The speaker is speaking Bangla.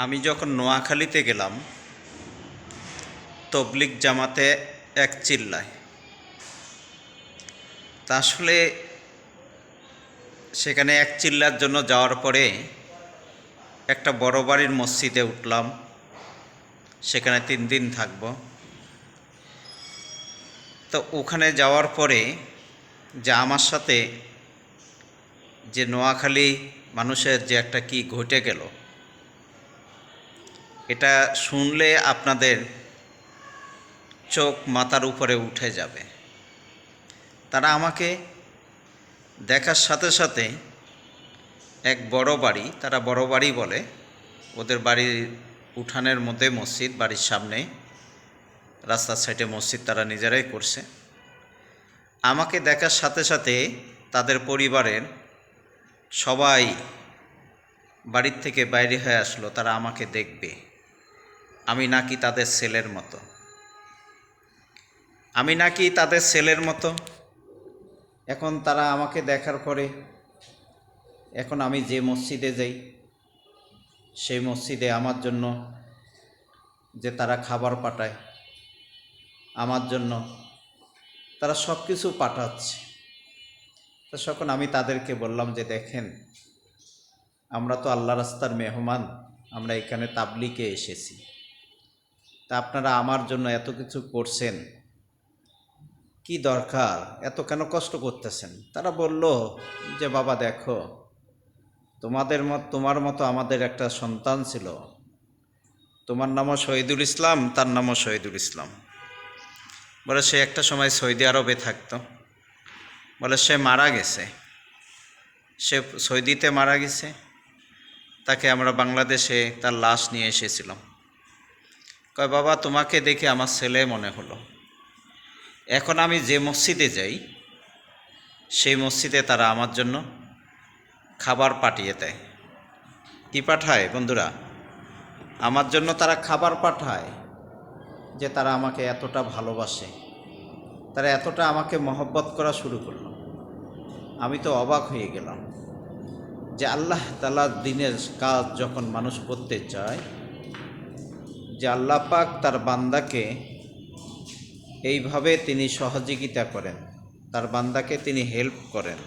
আমি যখন নোয়াখালীতে গেলাম, তবলিগ জামাতে এক চিল্লায়। তা আসলে সেখানে এক চিল্লার জন্য যাওয়ার পরে একটা বড় বাড়ির মসজিদে উঠলাম। সেখানে 3 দিন থাকব। তো ওখানে যাওয়ার পরে যে আমার সাথে যে নোয়াখালী মানুষের যে একটা কি ঘটে গেল, এটা শুনলে আপনাদের চোখ মাথার উপরে উঠে যাবে। তারা আমাকে দেখার সাথে সাথে এক বড় বাড়ি, তারা বড় বাড়ি বলে, ওদের বাড়ির উঠানের মধ্যে মসজিদ, বাড়ির সামনে রাস্তার সাইডে মসজিদ তারা নিজেরাই করছে। আমাকে দেখার সাথে সাথে তাদের পরিবারের সবাই বাড়ির থেকে বাইরে হয়ে আসলো, তারা আমাকে দেখবে আমি নাকি তাদের ছেলের মতো, এখন তারা আমাকে দেখার পরে এখন আমি যে মসজিদে যাই, সেই মসজিদে আমার জন্য যে তারা খাবার পাঠায়, আমার জন্য তারা সব কিছু পাঠাচ্ছে। তো তখন আমি তাদেরকে বললাম যে দেখেন, আমরা তো আল্লাহ রাস্তার মেহমান, আমরা এখানে তাবলিগে এসেছি, তা আপনারা আমার জন্য এত কিছু করছেন, কি দরকার, এত কেন কষ্ট করতেছেন? তারা বলল যে বাবা দেখো, তোমার মতো আমাদের একটা সন্তান ছিল, তোমার নামও শহীদুল ইসলাম, তার নামও শহীদুল ইসলাম। বলে সে একটা সময় সৌদি আরবে থাকতো, বলে সে মারা গেছে, সে সৌদিতে মারা গেছে, তাকে আমরা বাংলাদেশে তার লাশ নিয়ে এসেছিলাম। কয় বাবা তোমাকে দেখে আমার ছেলে মনে হলো। এখন আমি যে মসজিদে যাই, সেই মসজিদে তারা আমার জন্য খাবার পাঠিয়ে দেয়। কি পাঠায় বন্ধুরা? আমার জন্য তারা খাবার পাঠায়, যে তারা আমাকে এতটা ভালোবাসে, তারা এতটা আমাকে মহব্বত করা শুরু করলো। আমি তো অবাক হয়ে গেলাম যে আল্লাহ তাআলার দ্বীনের কাজ যখন মানুষ করতে চায়, যে আল্লাহ পাক তার বান্দাকে এইভাবে তিনি সহযোগিতা করেন, তার বান্দাকে তিনি হেল্প করেন।